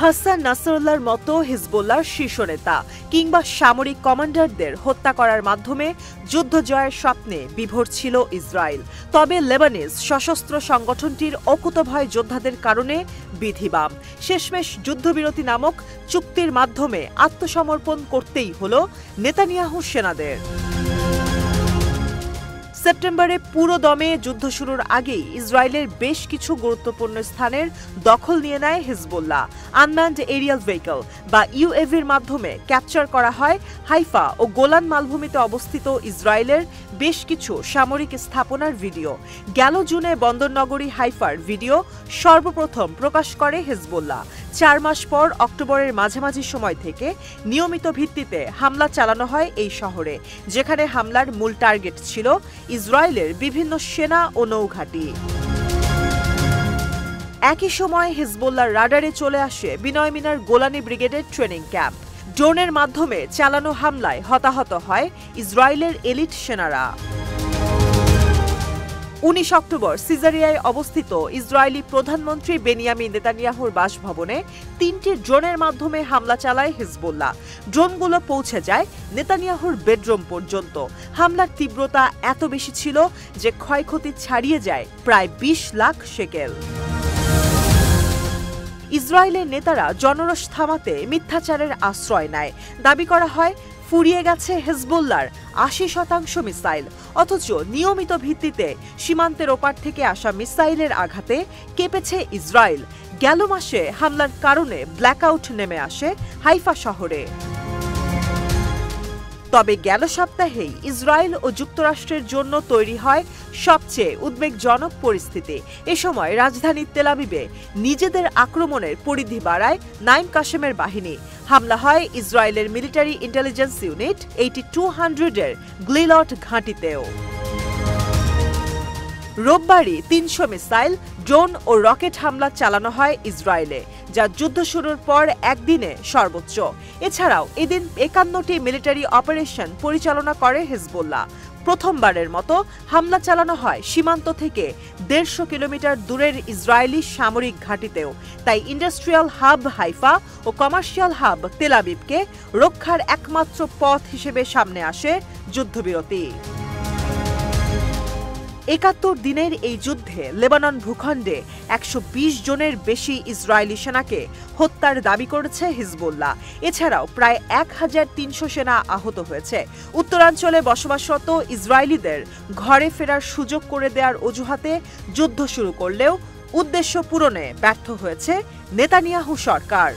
হাসান নাসরুল্লাহর মতো হিজবুল্লাহর শীর্ষ নেতা কিংবা সামরিক কমান্ডারদের হত্যা করার মাধ্যমে যুদ্ধ জয়ের স্বপ্নে বিভোর ছিল ইসরায়েল। তবে লেবানিজ সশস্ত্র সংগঠনটির অকুতভয় যোদ্ধাদের কারণে বিধিবাম। শেষমেশ যুদ্ধবিরতি নামক চুক্তির মাধ্যমে আত্মসমর্পণ করতেই হলো নেতানিয়াহু সেনাদের। সেপ্টেম্বরে পুরো দমে যুদ্ধ শুরুর আগেই ইসরায়েলের বেশ কিছু গুরুত্বপূর্ণ স্থানের দখল নিয়ে নেয় হিজবুল্লাহ। আনম্যানড এরিয়াল ভেহিকল বা ইউএভির মাধ্যমে ক্যাপচার করা হয় হাইফা ও গোলান মালভূমিতে অবস্থিত ইসরায়েলের বেশ কিছু সামরিক স্থাপনার ভিডিও। গেল জুনে বন্দরনগরী হাইফার ভিডিও সর্বপ্রথম প্রকাশ করে হিজবুল্লাহ। 4 মাস পর অক্টোবরের মাঝামাঝি সময় থেকে নিয়মিত ভিত্তিতে হামলা চালানো হয় এই শহরে, যেখানে হামলার মূল টার্গেট ছিল ইসরায়েলের বিভিন্ন সেনা ও নৌঘাঁটি। একই সময় হিজবুল্লাহর রাডারে চলে আসে বিনয়মিনার গোলানি ব্রিগেডের ট্রেনিং ক্যাম্প। ড্রোনের মাধ্যমে চালানো হামলায় হতাহত হয় ইসরায়েলের এলিট সেনারা। 19 অক্টোবর সিজারিয়ায় অবস্থিত ইসরায়েলি প্রধানমন্ত্রী বেনিয়ামিন নেতানিয়াহুর বাসভবনে 3টি ড্রোনের মাধ্যমে হামলা চালায় হিজবুল্লাহ। ড্রোনগুলো পৌঁছে যায় নেতানিয়াহুর বেডরুম পর্যন্ত। হামলার তীব্রতা এত বেশি ছিল যে ক্ষয়ক্ষতি ছাড়িয়ে যায় প্রায় 20 লাখ শেকেল। ইসরায়েলের নেতারা জনরোষ থামাতে মিথ্যাচারের আশ্রয় নেয়। দাবি করা হয় ফুরিয়ে গেছে হিজবুল্লাহর 80% মিসাইল, অথচ নিয়মিত ভিত্তিতে সীমান্তের ওপার থেকে আসা মিসাইলের আঘাতে কেঁপেছে ইসরায়েল। গেল মাসে হামলার কারণে ব্ল্যাকআউট নেমে আসে হাইফা শহরে। তবে গেল সপ্তাহেই ইসরায়েল ও যুক্তরাষ্ট্রের জন্য তৈরি হয় সবচেয়ে উদ্বেগজনক পরিস্থিতি। এ সময় রাজধানী তেল আবিবে নিজেদের আক্রমণের পরিধি বাড়ায় নাইম কাশেমের বাহিনী। হামলা হয় ইসরায়েলের মিলিটারি ইন্টেলিজেন্স ইউনিট 8200-এর গ্লিলট ঘাঁটিতেও। রোববারই 300 মিসাইল, ড্রোন ও রকেট হামলা চালানো হয় ইসরায়েলে, যা যুদ্ধ শুরুর পর একদিনে সর্বোচ্চ। এছাড়াও এদিন 51টি মিলিটারি অপারেশন পরিচালনা করে হিজবুল্লাহ। প্রথমবারের মতো হামলা চালানো হয় সীমান্ত থেকে 150 কিলোমিটার দূরের ইসরায়েলি সামরিক ঘাঁটিতেও। তাই ইন্ডাস্ট্রিয়াল হাব হাইফা ও কমার্শিয়াল হাব তেল আবিবকে রক্ষার একমাত্র পথ হিসেবে সামনে আসে যুদ্ধবিরতি। 71 দিনের এই যুদ্ধে লেবানন ভূখণ্ডে 120 জনের বেশি ইসরায়েলি সেনাকে হত্যার দাবি করেছে হিজবুল্লাহ। এছাড়াও প্রায় 1300 সেনা আহত হয়েছে। উত্তরাঞ্চলে বসবাসরত ইসরায়েলিদের ঘরে ফেরার সুযোগ করে দেওয়ার অজুহাতে যুদ্ধ শুরু করলেও উদ্দেশ্য পূরণে ব্যর্থ হয়েছে নেতানিয়াহু সরকার।